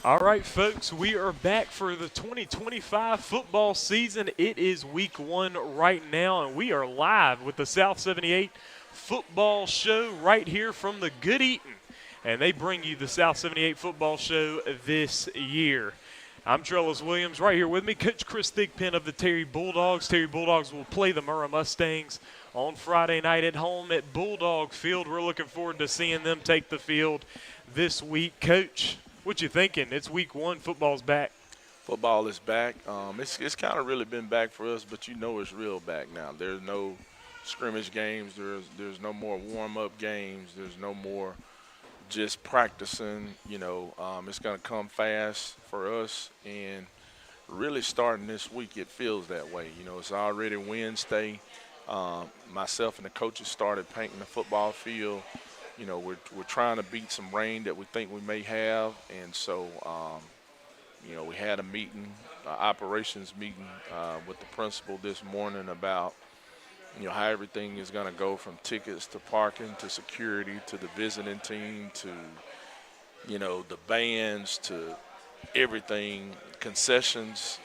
All right, folks, we are back for the 2025 football season. It is week 1 right now, and we are live with the South 78 football show right here from the Good Eatin. And they bring you the South 78 football show this year. I'm Trellis Williams. Right here with me, Coach Chris Thigpen of the Terry Bulldogs. Terry Bulldogs will play the Murrah Mustangs on Friday night at home at Bulldog Field. We're looking forward to seeing them take the field this week. Coach, what you thinking? It's week 1. Football's back. Football is back. It's kind of really been back for us, but you know it's real back now. There's no scrimmage games. There's no more warm-up games. There's no more just practicing. It's going to come fast for us, and really starting this week, it feels that way. It's already Wednesday. Myself and the coaches started painting the football field. We're trying to beat some rain that we think we may have, and so we had a meeting, operations meeting with the principal this morning about how everything is going to go from tickets to parking to security to the visiting team to the bands to everything, concessions,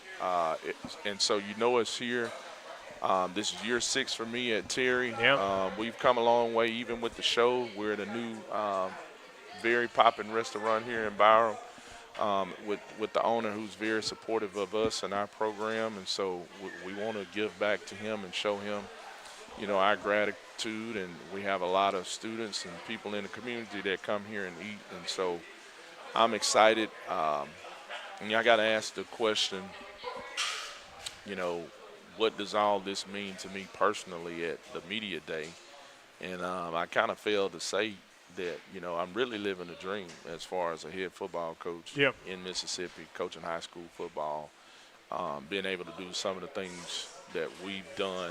and so it's here. This is year 6 for me at Terry. Yep. We've come a long way even with the show. We're at a new, very popping restaurant here in Byram with the owner who's very supportive of us and our program. And so we want to give back to him and show him, our gratitude. And we have a lot of students and people in the community that come here and eat. And so I'm excited. And I got to ask the question, what does all this mean to me personally at the media day? And I kind of failed to say that, I'm really living a dream as far as a head football coach in Mississippi, coaching high school football, being able to do some of the things that we've done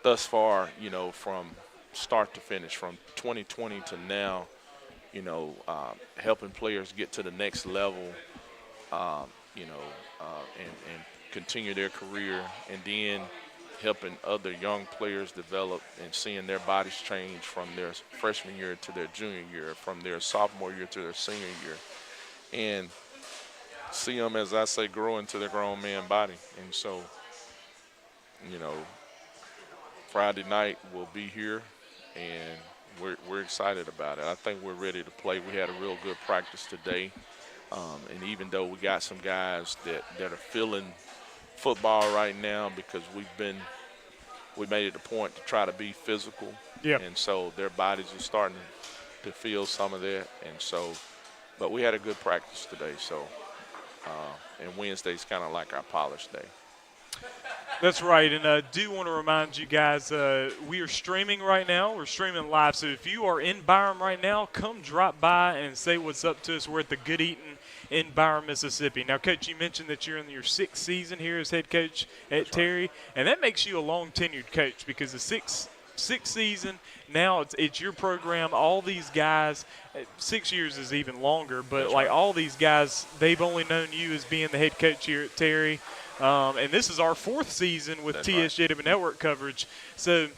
thus far, from start to finish, from 2020 to now, helping players get to the next level, and continue their career, and then helping other young players develop and seeing their bodies change from their freshman year to their junior year, from their sophomore year to their senior year, and see them, as I say, grow into their grown man body. And so, Friday night we'll be here, and we're excited about it. I think we're ready to play. We had a real good practice today, and even though we got some guys that are feeling football right now because we made it a point to try to be physical, and so their bodies are starting to feel some of that, and so, but we had a good practice today. So, and Wednesday's kind of like our polish day. That's right, and I do want to remind you guys, we are streaming right now. We're streaming live, so if you are in Byram right now, come drop by and say what's up to us. We're at the Good Eatin in Byram, Mississippi. Now, Coach, you mentioned that you're in your 6th season here as head coach at Terry, and that makes you a long-tenured coach because the sixth season, now it's your program. All these guys, 6 years is even longer, but all these guys, they've only known you as being the head coach here at Terry. And this is our 4th season with TSJW Network coverage. So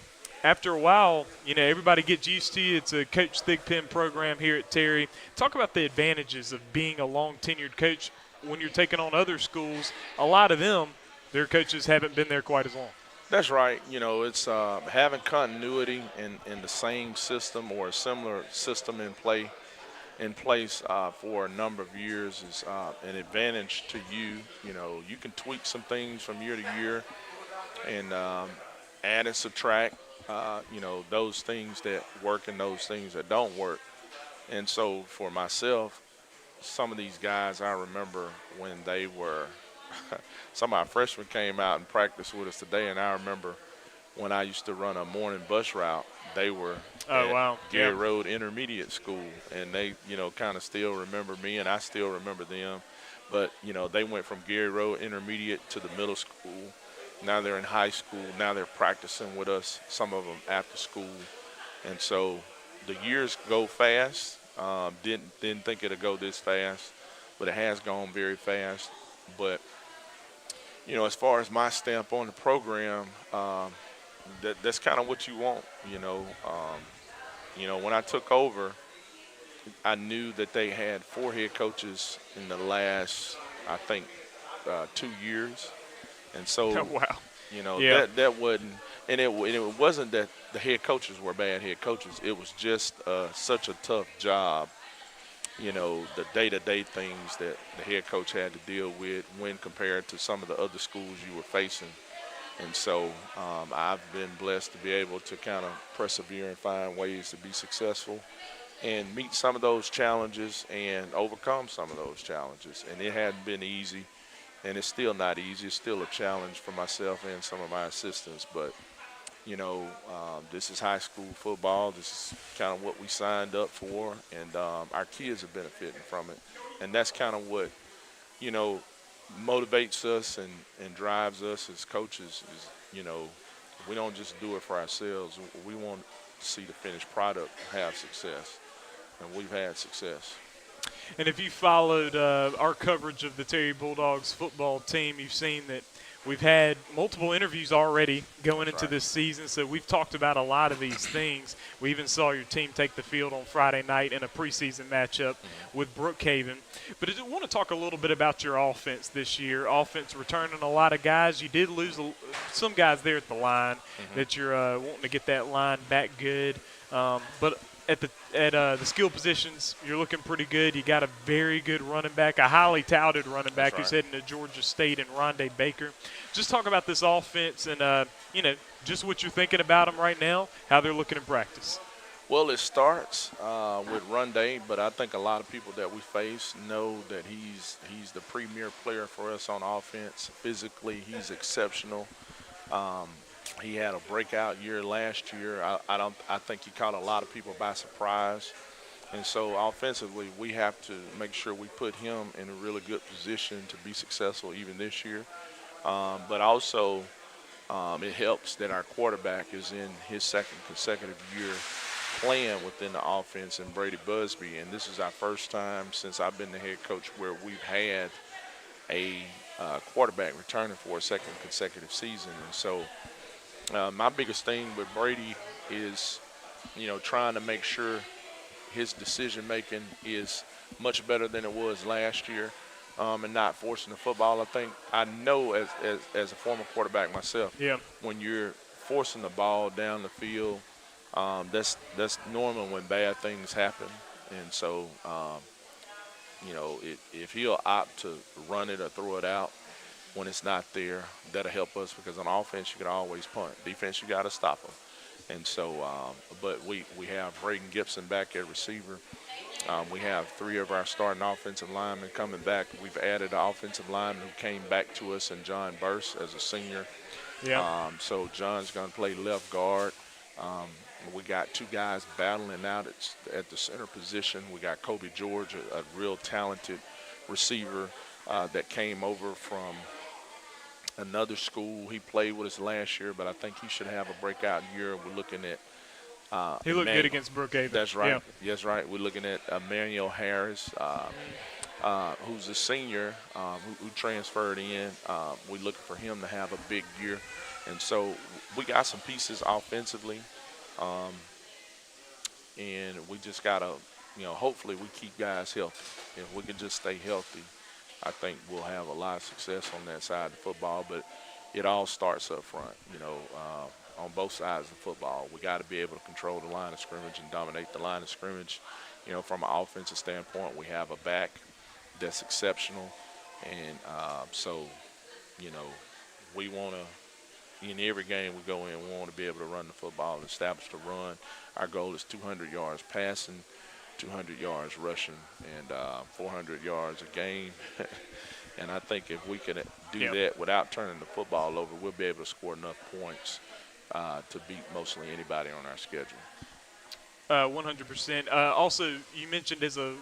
after a while, everybody gets used to you. It's a Coach Thigpen program here at Terry. Talk about the advantages of being a long-tenured coach when you're taking on other schools. A lot of them, their coaches haven't been there quite as long. That's right. It's having continuity in the same system or a similar system in place for a number of years is an advantage to you. You can tweak some things from year to year and add and subtract, those things that work and those things that don't work. And so for myself, some of these guys, I remember when they were some of our freshmen came out and practiced with us today, and I remember when I used to run a morning bus route, they were at Gary Road Intermediate School, and they, kind of still remember me, and I still remember them. But, they went from Gary Road Intermediate to the middle school. Now they're in high school. Now they're practicing with us, some of them after school. And so the years go fast. Didn't think it'd go this fast, but it has gone very fast. But, as far as my stamp on the program, that's kind of what you want, When I took over, I knew that they had 4 head coaches in the last, I think, 2 years, and Oh, so wow. Yeah. that wasn't, and it wasn't that the head coaches were bad head coaches. It was just such a tough job. The day-to-day things that the head coach had to deal with when compared to some of the other schools you were facing. And so I've been blessed to be able to kind of persevere and find ways to be successful and meet some of those challenges and overcome some of those challenges. And it hadn't been easy, and it's still not easy. It's still a challenge for myself and some of my assistants. But, this is high school football. This is kind of what we signed up for, and our kids are benefiting from it. And that's kind of what, motivates us and drives us as coaches is, we don't just do it for ourselves. We want to see the finished product have success, and we've had success. And if you followed our coverage of the Terry Bulldogs football team, you've seen that we've had multiple interviews already going into this season, so we've talked about a lot of these things. We even saw your team take the field on Friday night in a preseason matchup with Brookhaven. But I do want to talk a little bit about your offense this year. Offense returning a lot of guys. You did lose some guys there at the line that you're wanting to get that line back good. But at the skill positions, you're looking pretty good. You got a very good running back, a highly touted running back who's heading to Georgia State, and Rondé Baker. Just talk about this offense and, just what you're thinking about them right now, how they're looking in practice. Well, it starts with Rondé, but I think a lot of people that we face know that he's the premier player for us on offense. Physically, he's exceptional. He had a breakout year last year. I think he caught a lot of people by surprise. And so offensively, we have to make sure we put him in a really good position to be successful even this year. But also, it helps that our quarterback is in his second consecutive year playing within the offense, and Brady Busby. And this is our first time since I've been the head coach where we've had a quarterback returning for a second consecutive season. And so my biggest thing with Brady is, trying to make sure his decision-making is much better than it was last year, and not forcing the football. I know as a former quarterback myself, when you're forcing the ball down the field, that's normal when bad things happen. And so, if he'll opt to run it or throw it out when it's not there, that'll help us, because on offense you can always punt. Defense, you got to stop them. And so, but we have Braden Gibson back at receiver. We have 3 of our starting offensive linemen coming back. We've added an offensive lineman who came back to us in John Burst as a senior. So John's going to play left guard. We got 2 guys battling out at the center position. We got Kobe George, a real talented receiver that came over from another school. He played with us last year, but I think he should have a breakout year. We're looking at he looked good against Brookhaven. That's right. Yeah. That's right. We're looking at Emmanuel Harris, who's a senior who transferred in. We're looking for him to have a big year. And so we got some pieces offensively, and we just got to, hopefully we keep guys healthy. If we can just stay healthy, I think we'll have a lot of success on that side of football. But it all starts up front, on both sides of football. We got to be able to control the line of scrimmage and dominate the line of scrimmage. From an offensive standpoint, we have a back that's exceptional. And so, we want to, in every game we go in, we want to be able to run the football and establish the run. Our goal is 200 yards passing, 200 yards rushing, and 400 yards a game. And I think if we can do that without turning the football over, we'll be able to score enough points to beat mostly anybody on our schedule. 100%. Also, you mentioned as a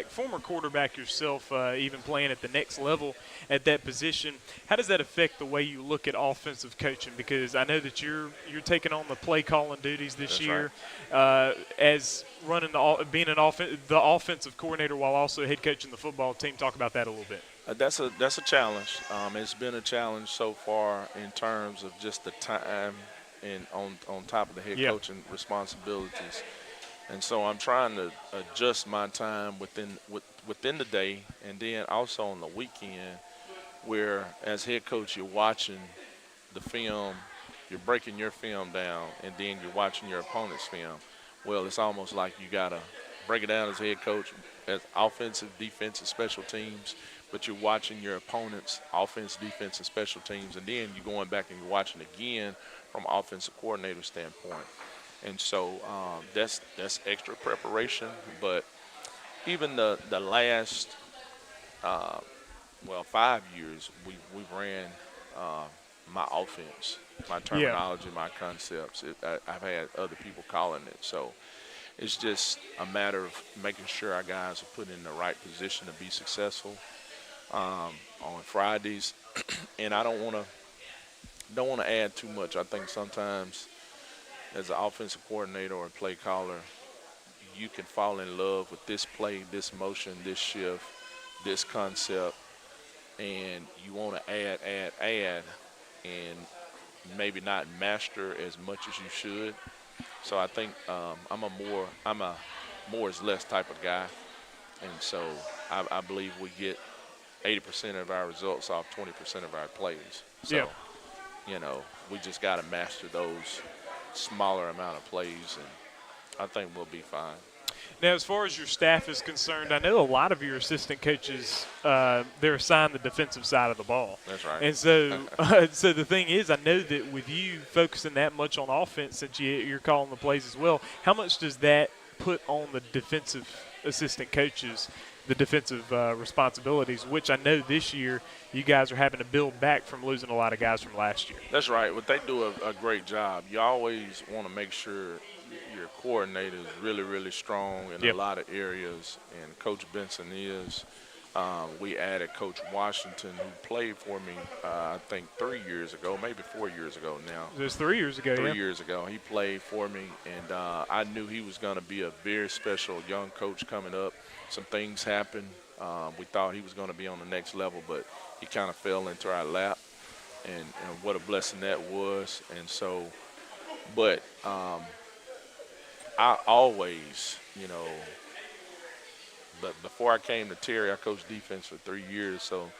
former quarterback yourself, even playing at the next level at that position, how does that affect the way you look at offensive coaching? Because I know that you're taking on the play calling duties this year, as running being the offensive coordinator while also head coaching the football team. Talk about that a little bit. That's a challenge. It's been a challenge so far in terms of just the time and on top of the head coaching responsibilities. And so I'm trying to adjust my time within the day, and then also on the weekend, where as head coach you're watching the film, you're breaking your film down, and then you're watching your opponent's film. Well, it's almost like you gotta break it down as head coach, as offensive, defensive, special teams, but you're watching your opponent's offense, defense, and special teams, and then you're going back and you're watching again from an offensive coordinator standpoint. And so that's extra preparation. But even the last 5 years, we ran my offense, my terminology, my concepts. I've had other people calling it. So it's just a matter of making sure our guys are put in the right position to be successful on Fridays. And I don't want to add too much. I think sometimes as an offensive coordinator or a play caller, you can fall in love with this play, this motion, this shift, this concept, and you want to add, and maybe not master as much as you should. So I think I'm a more is less type of guy, and so I believe we get 80% of our results off 20% of our plays. So, we just got to master those smaller amount of plays, and I think we'll be fine. Now, as far as your staff is concerned, I know a lot of your assistant coaches, they're assigned the defensive side of the ball. That's right. And so so the thing is, I know that with you focusing that much on offense, since you're calling the plays as well, how much does that put on the defensive assistant coaches, the defensive responsibilities, which I know this year you guys are having to build back from losing a lot of guys from last year? That's right. Well, they do a great job. You always want to make sure your coordinator is really, really strong in a lot of areas, and Coach Benson is. We added Coach Washington, who played for me, I think 3 years ago, maybe 4 years ago now. It was 3 years ago, 3 years ago. He played for me, and I knew he was going to be a very special young coach coming up. Some things happened. We thought he was going to be on the next level, but he kind of fell into our lap, and what a blessing that was. And so, but I always, but before I came to Terry, I coached defense for 3 years. So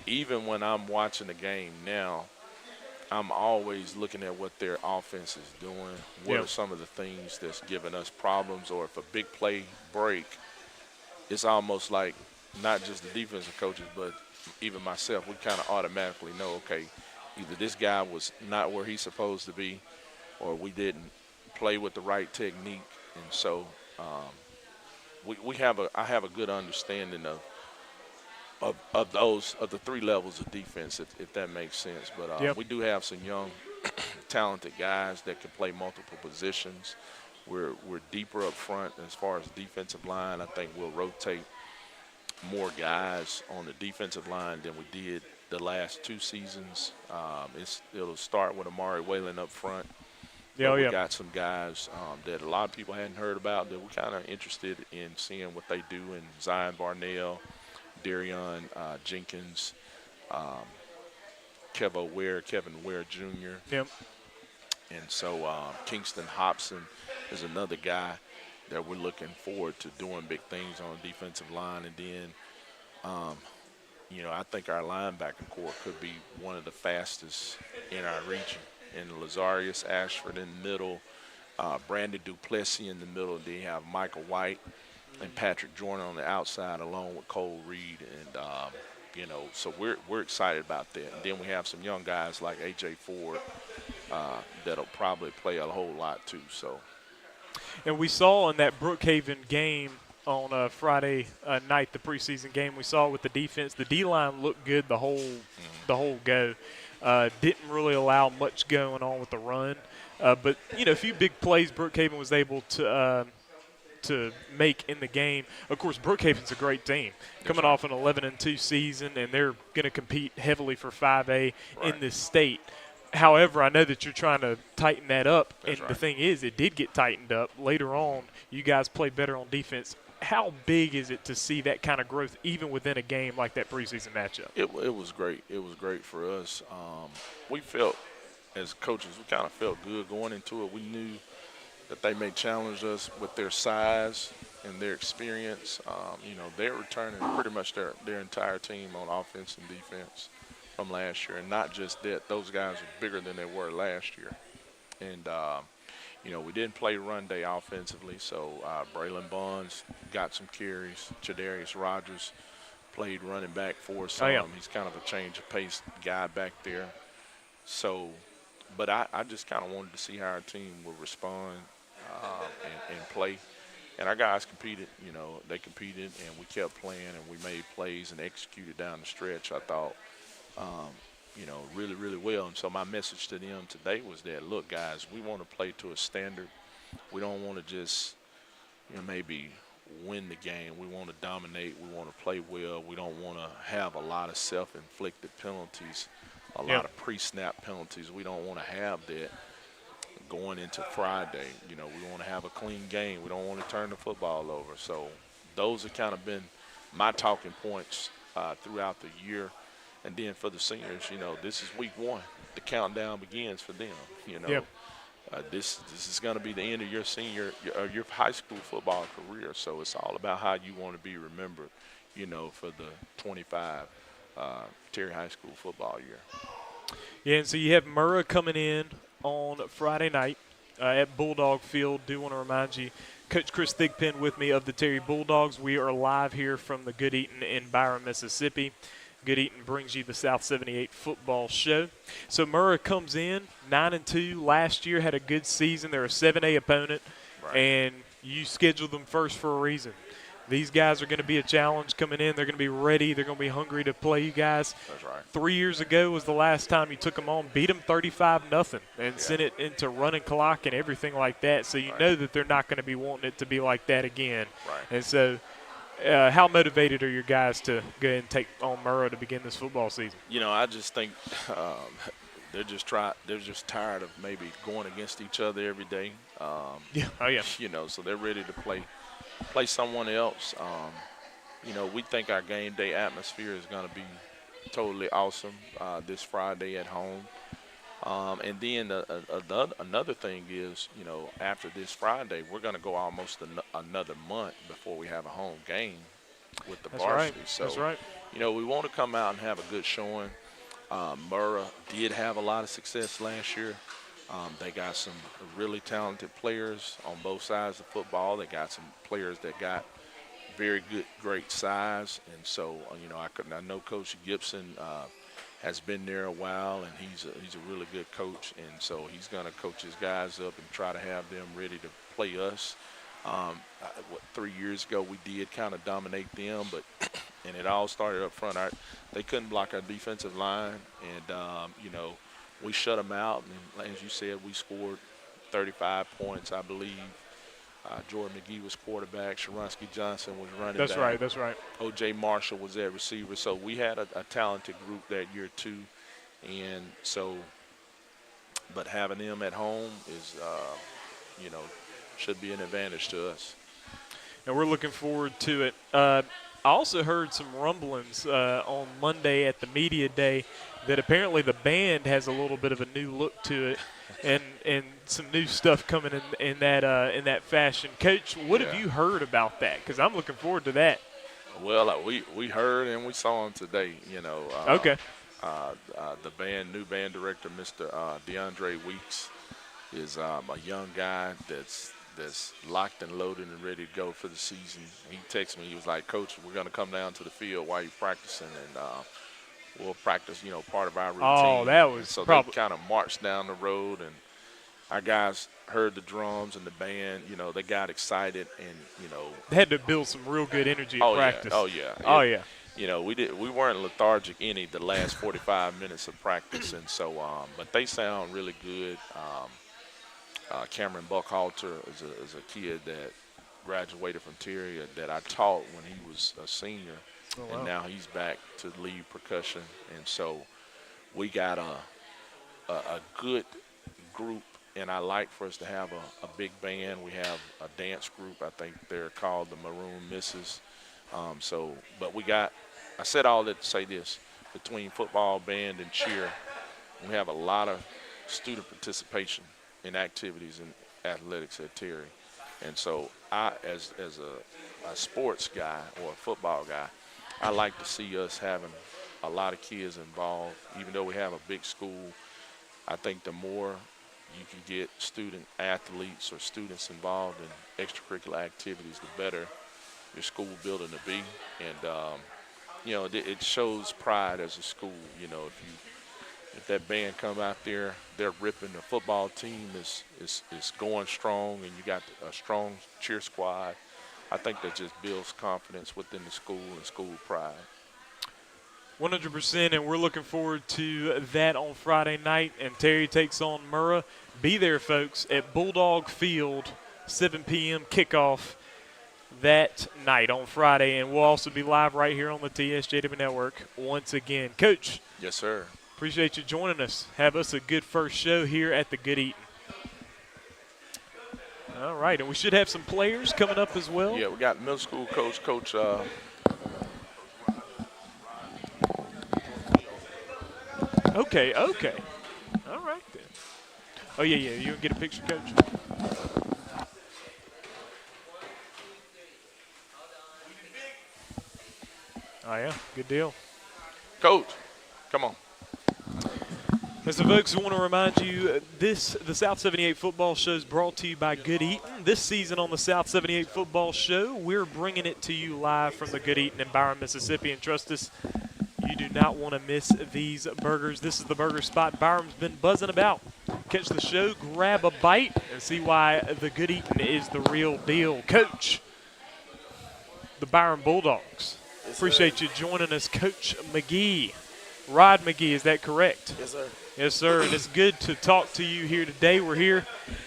even when I'm watching the game now, I'm always looking at what their offense is doing. What are some of the things that's giving us problems? Or if a big play break, it's almost like not just the defensive coaches, but even myself, we kind of automatically know, okay, either this guy was not where he's supposed to be, or we didn't play with the right technique. And so I have a good understanding of the three levels of defense, if that makes sense. But we do have some young, talented guys that can play multiple positions. We're deeper up front as far as defensive line. I think we'll rotate more guys on the defensive line than we did the last 2 seasons. It'll start with Amari Whalen up front. We got some guys that a lot of people hadn't heard about that we're kind of interested in seeing what they do, in Zion Barnell, Darion Jenkins, Kevin Ware Jr. And so Kingston Hobson is another guy that we're looking forward to doing big things on the defensive line. And then, I think our linebacking core could be one of the fastest in our region. And Lazarius Ashford in the middle, Brandon Duplessis in the middle. Then you have Michael White and Patrick Jordan on the outside, along with Cole Reed. And, so we're excited about that. And then we have some young guys like A.J. Ford that'll probably play a whole lot too. So. And we saw in that Brookhaven game on Friday night, the preseason game, we saw with the defense, the D-line looked good the whole go. Didn't really allow much going on with the run. But, a few big plays Brookhaven was able to make in the game. Of course, Brookhaven's a great team, coming off an 11-2 season, and they're going to compete heavily for 5A in this state. However, I know that you're trying to tighten that up, and the thing is, it did get tightened up. Later on, you guys played better on defense. How big is it to see that kind of growth even within a game like that preseason matchup? It was great. It was great for us. We felt, as coaches, we kind of felt good going into it. We knew that they may challenge us with their size and their experience. They're returning pretty much their entire team on offense and defense from last year, and not just that. Those guys are bigger than they were last year. And we didn't play run day offensively, so Braylon Bonds got some carries. Chadarius Rogers played running back for us. Oh, yeah. He's kind of a change of pace guy back there. So, but I just kind of wanted to see how our team would respond and play. And our guys competed. They competed, and we kept playing, and we made plays and executed down the stretch, I thought, really, really well. And so my message to them today was that, look, guys, we want to play to a standard. We don't want to just, maybe win the game. We want to dominate. We want to play well. We don't want to have a lot of self-inflicted penalties, a lot of pre-snap penalties. We don't want to have that going into Friday. We want to have a clean game. We don't want to turn the football over. So those have kind of been my talking points throughout the year. And then for the seniors, this is week one. The countdown begins for them. This is going to be the end of your your high school football career. So it's all about how you want to be remembered, for the 25 Terry High School football year. Yeah, and so you have Murrah coming in on Friday night at Bulldog Field. Do want to remind you, Coach Chris Thigpen with me of the Terry Bulldogs. We are live here from the Good Eatin in Byram, Mississippi. Good Eatin brings you the South 78 football show. So Murrah comes in 9-2 last year, had a good season. They're a 7A opponent, and you scheduled them first for a reason. These guys are going to be a challenge coming in. They're going to be ready. They're going to be hungry to play you guys. That's right. 3 years ago was the last time you took them on, beat them 35-0, and sent it into running clock and everything like that. So you know that they're not going to be wanting it to be like that again. Right. And so how motivated are your guys to go ahead and take on Murrah to begin this football season? I just think they're just tired of maybe going against each other every day. So they're ready to play someone else. We think our game day atmosphere is going to be totally awesome this Friday at home. And then another thing is, after this Friday, we're going to go almost another month before we have a home game with the varsity. Right. So, That's right. We want to come out and have a good showing. Murrah did have a lot of success last year. They got some really talented players on both sides of football. They got some players that got very great size. And so, I know Coach Gibson has been there a while, and he's a really good coach, and so he's going to coach his guys up and try to have them ready to play us. 3 years ago we did kind of dominate them, and it all started up front. They couldn't block our defensive line, and we shut them out. And as you said, we scored 35 points, I believe. Jordan McGee was quarterback. Sharonsky Johnson was running back. That's right. O.J. Marshall was at receiver. So we had a talented group that year too. And so, but having them at home is, should be an advantage to us. And we're looking forward to it. I also heard some rumblings on Monday at the media day that apparently the band has a little bit of a new look to it. And some new stuff coming in that fashion. Coach, what have you heard about that? Because I'm looking forward to that. Well, we heard and we saw him today. Okay. The new band director, Mr. DeAndre Weeks, is a young guy that's locked and loaded and ready to go for the season. He texted me. He was like, "Coach, we're going to come down to the field while you're practicing, and we'll practice, part of our routine." Oh, that was so they kind of marched down the road, and our guys heard the drums and the band. They got excited, and they had to build some real good energy at practice. We weren't lethargic the last 45 minutes of practice, and so but they sound really good. Cameron Buckhalter is a kid that graduated from Terry that I taught when he was a senior. Oh, wow. And now he's back to lead percussion. And so we got a good group, and I like for us to have a big band. We have a dance group. I think they're called the Maroon Misses. But I said all that to say this, between football, band, and cheer, we have a lot of student participation in activities. athletics at Terry. And so I, as a sports guy or a football guy, I like to see us having a lot of kids involved. Even though we have a big school, I think the more you can get student athletes or students involved in extracurricular activities, the better your school building to be. And it shows pride as a school. If that band come out there, they're ripping. The football team is going strong, and you got a strong cheer squad. I think that just builds confidence within the school and school pride. 100%, and we're looking forward to that on Friday night. And Terry takes on Murrah. Be there, folks, at Bulldog Field, 7 p.m. kickoff that night on Friday. And we'll also be live right here on the TSJW Network once again. Coach. Yes, sir. Appreciate you joining us. Have us a good first show here at the Good Eatin. All right, and we should have some players coming up as well. Yeah, we got middle school coach. Okay. All right, then. Oh, yeah. You want to get a picture, Coach? Oh, yeah. Good deal. Coach, come on. And so, folks, I want to remind you, the South 78 Football Show is brought to you by Good Eatin. This season on the South 78 Football Show, we're bringing it to you live from the Good Eatin in Byram, Mississippi. And trust us, you do not want to miss these burgers. This is the burger spot Byram's been buzzing about. Catch the show, grab a bite, and see why the Good Eatin is the real deal. Coach, the Byram Bulldogs. Yes, appreciate you joining us, Coach McGee. Rod McGee, is that correct? Yes, sir. Yes, sir, and it's good to talk to you here today. We're here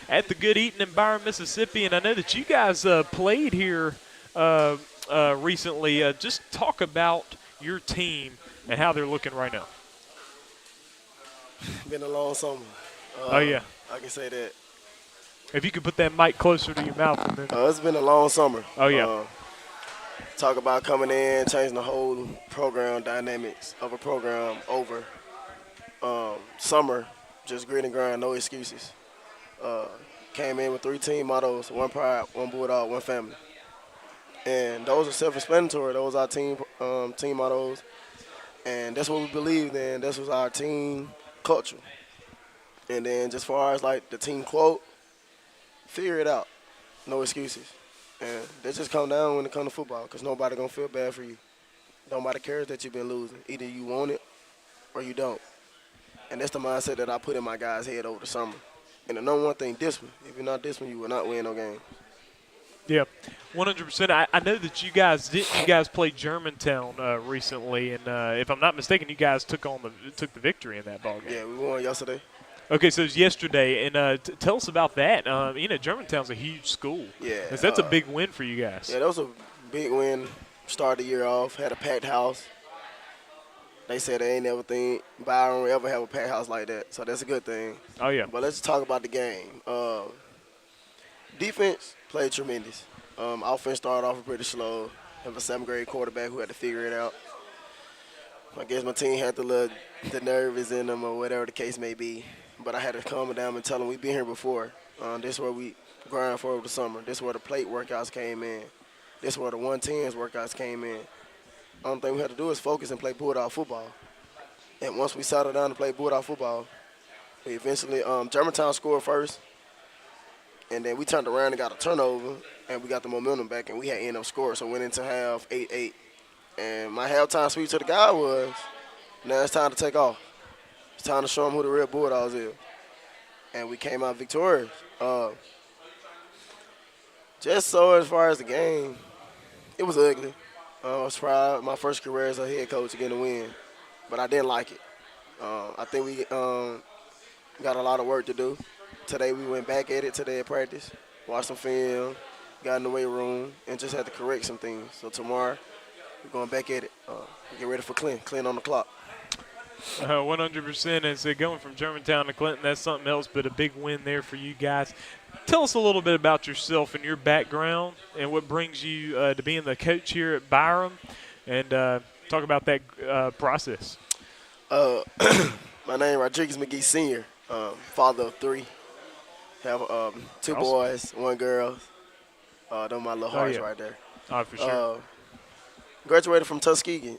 at the Good Eatin in Byram, Mississippi, and I know that you guys played here recently. Just talk about your team and how they're looking right now. Been a long summer. Oh, yeah. I can say that. If you could put that mic closer to your mouth. And then. It's been a long summer. Oh, yeah. Talk about coming in, changing the whole program dynamics of a program over. Summer, just grit and grind, no excuses. Came in with 3 team mottos: 1 pride, 1 bulldog, 1 family. And those are self-explanatory. Those are our team mottos. And that's what we believed in. This was our team culture. And then just far as like the team quote, figure it out. No excuses. And that just come down when it comes to football, because nobody going to feel bad for you. Nobody cares that you've been losing. Either you want it or you don't. And that's the mindset that I put in my guys' head over the summer. And the number one thing, discipline. If you're not disciplined, you will not win no game. Yeah, 100%. I know that you guys played Germantown recently, and if I'm not mistaken, you guys took the victory in that ball game. Yeah, we won yesterday. Okay, so it was yesterday, and tell us about that. Germantown's a huge school. Yeah, that's a big win for you guys. Yeah, that was a big win. Started the year off, had a packed house. They said they ain't never think Byram will ever have a packed house like that, so that's a good thing. Oh, yeah. But let's talk about the game. Defense played tremendous. Offense started off pretty slow. Have a 7th grade quarterback who had to figure it out. I guess my team had the nerve is in them or whatever the case may be. But I had to calm them down and tell them we've been here before. This is where we grind for over the summer. This is where the plate workouts came in. This is where the 110s workouts came in. Only thing we had to do is focus and play bulldog football. And once we settled down to play bulldog football, we eventually Germantown scored first. And then we turned around and got a turnover, and we got the momentum back, and we had ended up scoring. So went into half 8-8. And my halftime speech to the guy was, now it's time to take off. It's time to show them who the real Bulldogs is. And we came out victorious. Just so as far as the game, it was ugly. I was proud. My first career as a head coach to get a win, but I didn't like it. I think we got a lot of work to do. Today we went back at it today at practice, watched some film, got in the weight room, and just had to correct some things. So tomorrow we're going back at it. Get ready for Clint on the clock. 100%. And so going from Germantown to Clinton, that's something else, but a big win there for you guys. Tell us a little bit about yourself and your background and what brings you to being the coach here at Byram, and talk about that process. My name is Rodriguez McGee Sr., father of 3. Have two Awesome. boys, one girl. Them my little Oh, hearts yeah. right there. For sure. Graduated from Tuskegee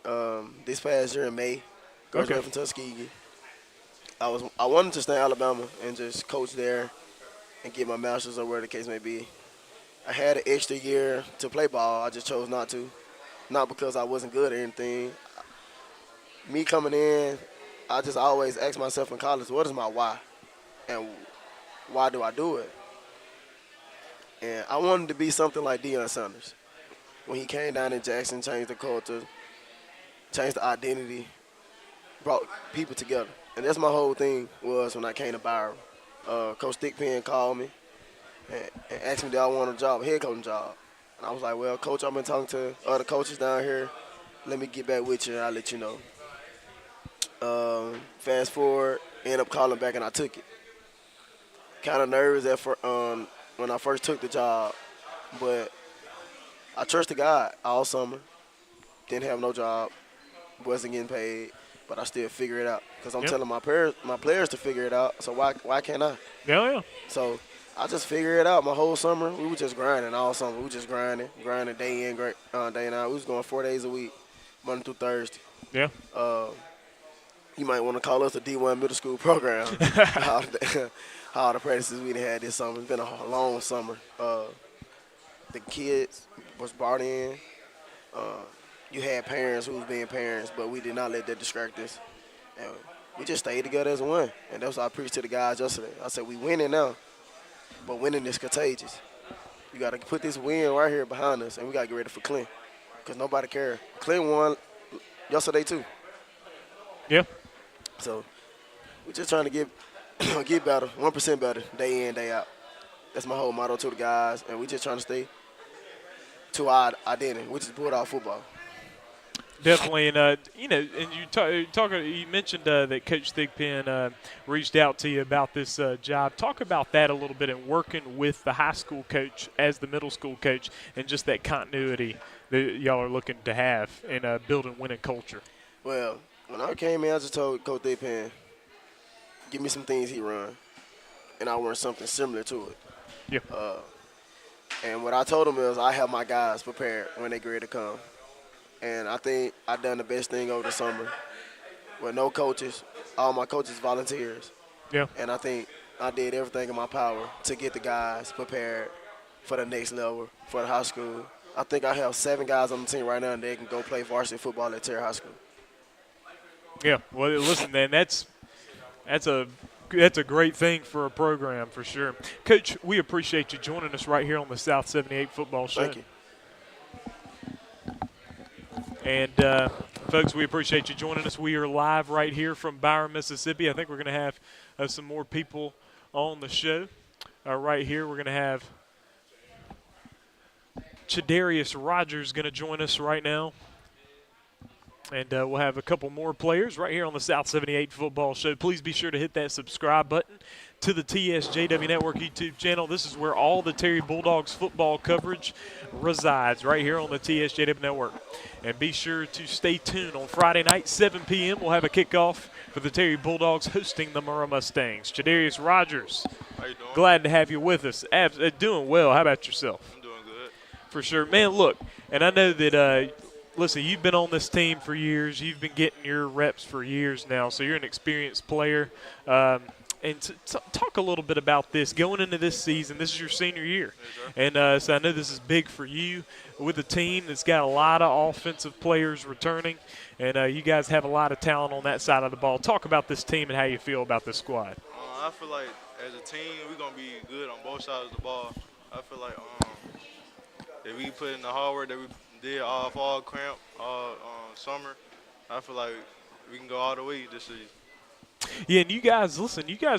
this past year in May. Okay. Graduated from Tuskegee. I wanted to stay in Alabama and just coach there and get my master's or whatever the case may be. I had an extra year to play ball. I just chose not to. Not because I wasn't good or anything. Me coming in, I just always ask myself in college, what is my why? And why do I do it? And I wanted to be something like Deion Sanders. When he came down in Jackson, changed the culture, changed the identity, brought people together. And that's my whole thing was when I came to Byram. Coach Thickpen called me and asked me, did I want a job, a head coaching job? And I was like, well, Coach, I've been talking to other coaches down here. Let me get back with you and I'll let you know. Fast forward, ended up calling back and I took it. Kind of nervous when I first took the job, but I trusted God all summer. Didn't have no job, wasn't getting paid, but I still figured it out because I'm telling my players to figure it out. So why can't I? Yeah. So I just figured it out my whole summer. We were just grinding all summer. We were just grinding day in, day out. We was going 4 days a week, Monday through Thursday. Yeah. You might want to call us a D1 middle school program. How the practices we had this summer. It's been a long summer. The kids was brought in. You had parents who was being parents, but we did not let that distract us. And we just stayed together as one. And that's what I preached to the guys yesterday. I said, we winning now, but winning is contagious. You got to put this win right here behind us, and we got to get ready for Clint because nobody cares. Clint won yesterday too. Yeah. So we're just trying to get better, 1% better, day in, day out. That's my whole motto to the guys, and we just trying to stay to our identity, which is Bulldog football. Definitely, and and you mentioned that Coach Thigpen reached out to you about this job. Talk about that a little bit and working with the high school coach as the middle school coach, and just that continuity that y'all are looking to have in building winning culture. Well, when I came in, I just told Coach Thigpen, give me some things he run, and I run something similar to it. Yeah. And what I told him is I have my guys prepared when they get ready to come. And I think I done the best thing over the summer with no coaches. All my coaches volunteers. Yeah. And I think I did everything in my power to get the guys prepared for the next level, for the high school. I think I have 7 guys on the team right now and they can go play varsity football at Terry High School. Yeah. Well, listen, man, that's a great thing for a program for sure. Coach, we appreciate you joining us right here on the South 78 Football Show. Thank you. And, folks, we appreciate you joining us. We are live right here from Byram, Mississippi. I think we're going to have some more people on the show right here. We're going to have Chadarius Rogers going to join us right now. And we'll have a couple more players right here on the South 78 Football Show. Please be sure to hit that subscribe button to the TSJW Network YouTube channel. This is where all the Terry Bulldogs football coverage resides, right here on the TSJW Network. And be sure to stay tuned. On Friday night, 7 p.m., we'll have a kickoff for the Terry Bulldogs hosting the Murrah Mustangs. Chadarius Rogers, how you doing? Glad to have you with us. Doing well. How about yourself? I'm doing good. For sure. Man, look, and I know that listen, you've been on this team for years. You've been getting your reps for years now, so you're an experienced player. And talk a little bit about this. Going into this season, this is your senior year. Yes, And so I know this is big for you with a team that's got a lot of offensive players returning, and you guys have a lot of talent on that side of the ball. Talk about this team and how you feel about this squad. I feel like as a team, we're going to be good on both sides of the ball. I feel like if we put in the hard work that we did all fall camp, all summer, I feel like we can go all the way this season. Yeah, and you guys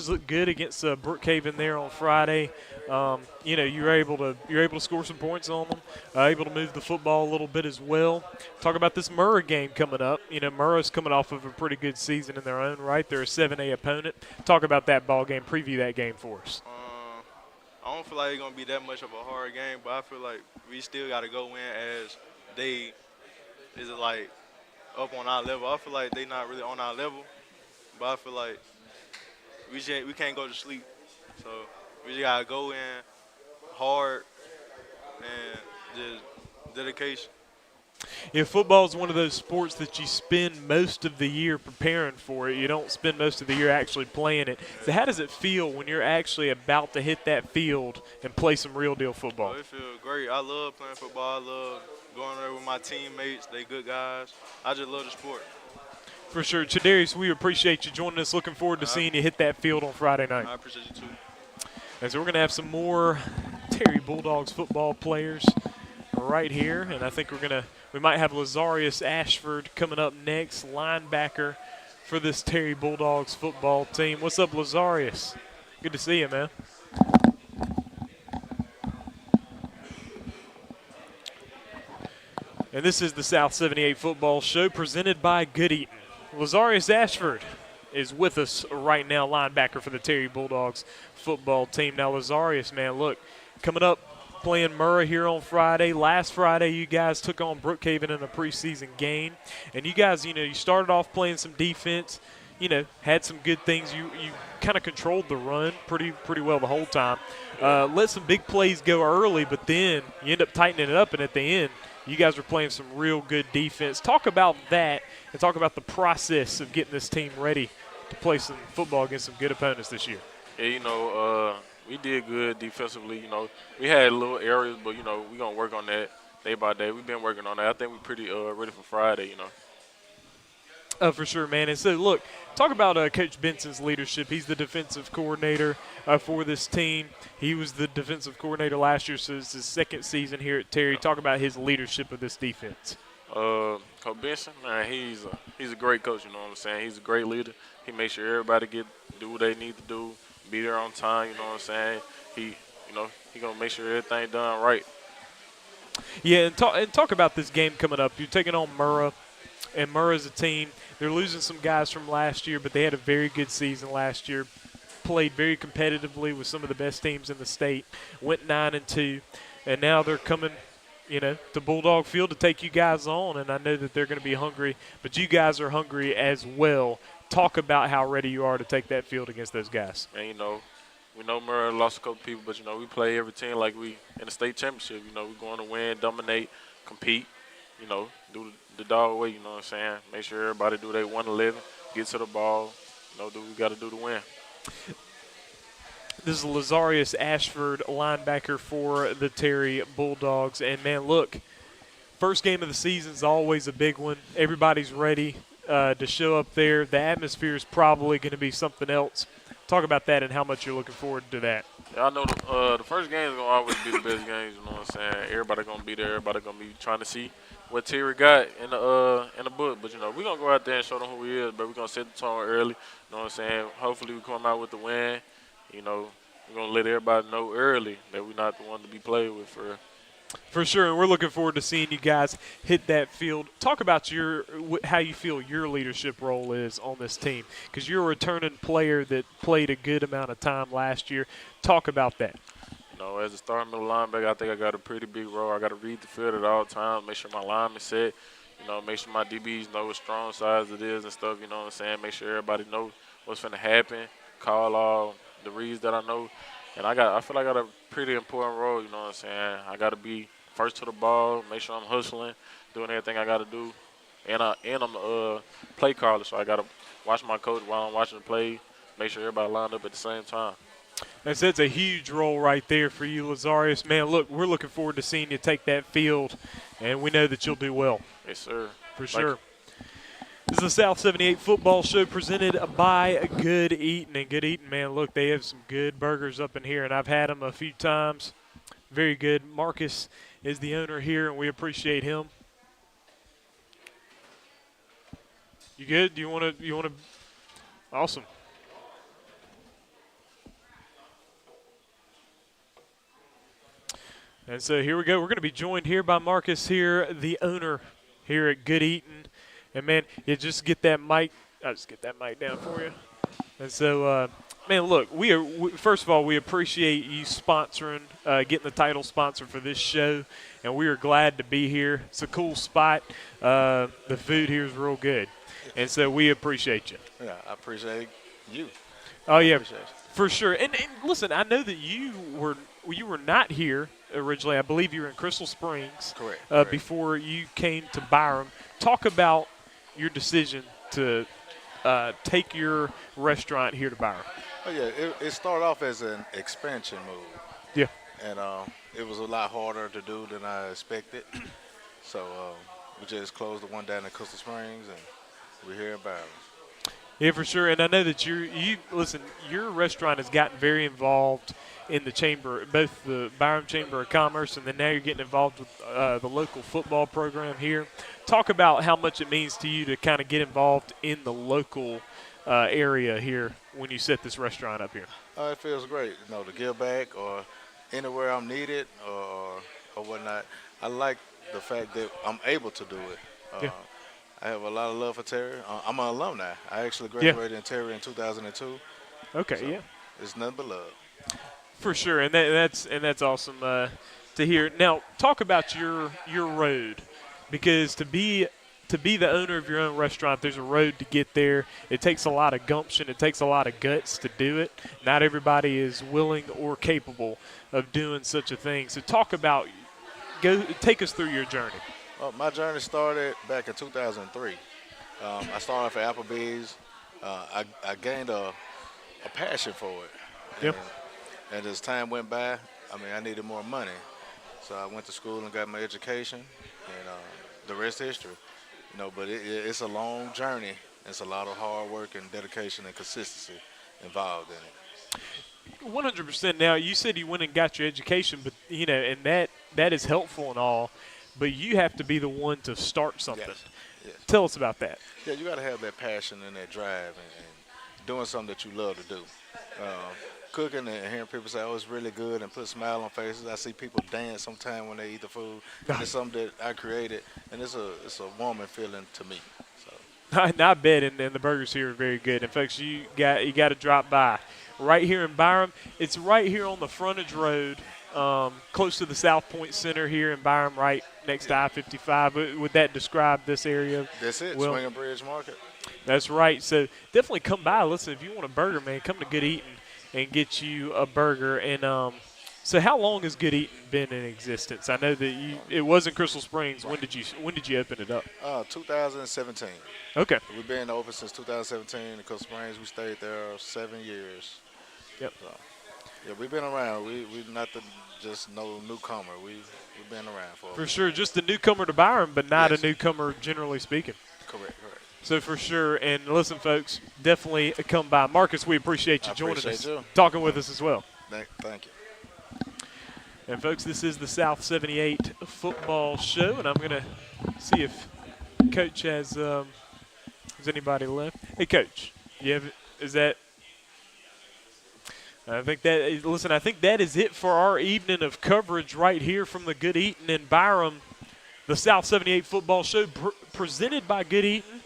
look good against Brookhaven there on Friday. You're able to score some points on them, able to move the football a little bit as well. Talk about this Murrah game coming up. Murrah's coming off of a pretty good season in their own right. They're a 7A opponent. Talk about that ball game. Preview that game for us. I don't feel like it's going to be that much of a hard game, but I feel like we still got to go in as they is like up on our level. I feel like they not really on our level. But I feel like we can't go to sleep. So We just gotta go in hard and just dedication. Yeah, football is one of those sports that you spend most of the year preparing for it. You don't spend most of the year actually playing it. So how does it feel when you're actually about to hit that field and play some real deal football? Oh, it feels great. I love playing football. I love going there with my teammates. They good guys. I just love the sport. For sure. Chadarius, we appreciate you joining us. Looking forward to seeing you hit that field on Friday night. I appreciate you too. And so we're going to have some more Terry Bulldogs football players right here. And I think we might have Lazarius Ashford coming up next, linebacker for this Terry Bulldogs football team. What's up, Lazarius? Good to see you, man. And this is the South 78 Football Show presented by Good Eatin. Lazarius Ashford is with us right now, linebacker for the Terry Bulldogs football team. Now, Lazarius, man, look, coming up playing Murrah here on Friday. Last Friday, you guys took on Brookhaven in a preseason game. And you guys, you started off playing some defense, had some good things. You kind of controlled the run pretty well the whole time. Let some big plays go early, but then you end up tightening it up, and at the end, you guys were playing some real good defense. Talk about that and talk about the process of getting this team ready to play some football against some good opponents this year. Yeah, we did good defensively. We had little areas, but, we're going to work on that day by day. We've been working on that. I think we're pretty ready for Friday, For sure, man. And so, look, talk about Coach Benson's leadership. He's the defensive coordinator for this team. He was the defensive coordinator last year, so it's his second season here at Terry. Talk about his leadership of this defense. Coach Benson, man, he's a great coach, you know what I'm saying? He's a great leader. He makes sure everybody do what they need to do, be there on time, you know what I'm saying? He going to make sure everything done right. Yeah, and talk about this game coming up. You're taking on Murrah, and Murrah's a team. They're losing some guys from last year, but they had a very good season last year. Played very competitively with some of the best teams in the state. Went 9-2, and now they're coming, to Bulldog Field to take you guys on. And I know that they're going to be hungry, but you guys are hungry as well. Talk about how ready you are to take that field against those guys. And we know Murrah lost a couple people, but we play every team like we in the state championship. We're going to win, dominate, compete. Do the dog way, you know what I'm saying? Make sure everybody do their 1-11, get to the ball, do what we got to do to win. This is Lazarius Ashford, linebacker for the Terry Bulldogs. And, man, look, first game of the season is always a big one. Everybody's ready to show up there. The atmosphere is probably going to be something else. Talk about that and how much you're looking forward to that. Yeah, I know the first game is going to always be the best games, you know what I'm saying? Everybody going to be there. Everybody going to be trying to see what Terry got in the book. But, we're going to go out there and show them who he is, but we're going to set the tone early, you know what I'm saying? Hopefully we come out with the win. We're going to let everybody know early that we're not the one to be played with for real. For sure, and we're looking forward to seeing you guys hit that field. Talk about how you feel your leadership role is on this team, because you're a returning player that played a good amount of time last year. Talk about that. As a starting middle linebacker, I think I got a pretty big role. I got to read the field at all times, make sure my lineman's set, make sure my DBs know what strong size it is and stuff, you know what I'm saying? Make sure everybody knows what's going to happen, call all the reads that I know. And I feel like I got a pretty important role, you know what I'm saying? I got to be first to the ball, make sure I'm hustling, doing everything I got to do. And I'm a play caller, so I got to watch my coach while I'm watching the play, make sure everybody lined up at the same time. That's a huge role right there for you, Lazarius. Man, look, we're looking forward to seeing you take that field, and we know that you'll do well. Yes, sir. For sure. This is the South 78 Football Show presented by Good Eatin. And Good Eatin, man, look, they have some good burgers up in here, and I've had them a few times. Very good. Marcus is the owner here, and we appreciate him. You good? You want to? Awesome. And so here we go. We're going to be joined here by Marcus here, the owner here at Good Eatin. And, man, you just get that mic. I'll just get that mic down for you. And so, man, look, first of all, we appreciate you sponsoring, getting the title sponsor for this show. And we are glad to be here. It's a cool spot. The food here is real good. And so we appreciate you. Yeah, I appreciate you. Oh, yeah. For sure. And listen, I know that you were not here originally. I believe you were in Crystal Springs. Correct. Before you came to Byram. Talk about your decision to take your restaurant here to Byram. Oh, yeah, it started off as an expansion move. Yeah. And it was a lot harder to do than I expected. So we just closed the one down in Crystal Springs, and we're here in Byram. Yeah, for sure. And I know that listen, your restaurant has gotten very involved in the chamber, both the Byram Chamber of Commerce, and then now you're getting involved with the local football program here. Talk about how much it means to you to kind of get involved in the local area here when you set this restaurant up here. It feels great, to give back or anywhere I'm needed or whatnot. I like the fact that I'm able to do it. Yeah. I have a lot of love for Terry. I'm an alumni. I actually graduated in Terry in 2002. Okay, so yeah. It's nothing but love. For sure, and that's awesome to hear. Now, talk about your road, because to be the owner of your own restaurant, there's a road to get there. It takes a lot of gumption. It takes a lot of guts to do it. Not everybody is willing or capable of doing such a thing. So take us through your journey. Well, my journey started back in 2003. I started off at Applebee's. I gained a passion for it. Yep. And as time went by, I needed more money. So I went to school and got my education, and the rest is history. But it's a long journey. It's a lot of hard work and dedication and consistency involved in it. 100%. Now, you said you went and got your education, but and that is helpful and all, but you have to be the one to start something. Yes. Tell us about that. Yeah, you got to have that passion and that drive and doing something that you love to do. Cooking and hearing people say, "Oh, it's really good," and put a smile on faces. I see people dance sometime when they eat the food. And it's something that I created, and it's a warming feeling to me. So. I bet, and the burgers here are very good. And folks, you got to drop by right here in Byram. It's right here on the frontage road, close to the South Point Center here in Byram, right next to I-55. Would that describe this area? That's it. Well, Swinging Bridge Market. That's right. So definitely come by. Listen, if you want a burger, man, come to Good Eatin and get you a burger. And so how long has Good Eatin been in existence? I know that it was in Crystal Springs. When did you open it up? 2017. Okay. We've been open since 2017 in Crystal Springs. We stayed there 7 years. Yep. So, yeah, we've been around. We're not just no newcomer. We've been around for sure. Just a newcomer to Byram, but not yes. a newcomer generally speaking. Correct. So for sure, and listen, folks, definitely come by. Marcus, we appreciate you joining us, talking with us as well. Thank you. And folks, this is the South 78 football show, and I'm going to see if Coach has anybody left. Hey, Coach, is that? I think that is it for our evening of coverage right here from the Good Eatin in Byram. The South 78 football show presented by Good Eatin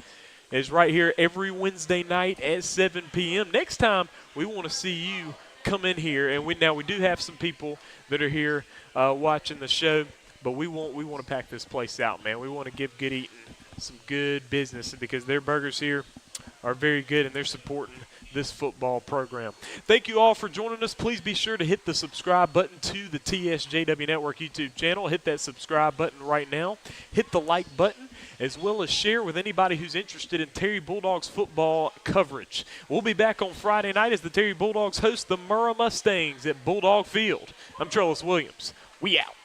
is right here every Wednesday night at 7 p.m. Next time, we want to see you come in here, and we do have some people that are here watching the show, but we want to pack this place out, man. We want to give Good Eatin some good business because their burgers here are very good, and they're supporting this football program. Thank you all for joining us. Please be sure to hit the subscribe button to the TSJW Network YouTube channel. Hit that subscribe button right now. Hit the like button, as well as share with anybody who's interested in Terry Bulldogs football coverage. We'll be back on Friday night as the Terry Bulldogs host the Murrah Mustangs at Bulldog Field. I'm Trellis Williams. We out.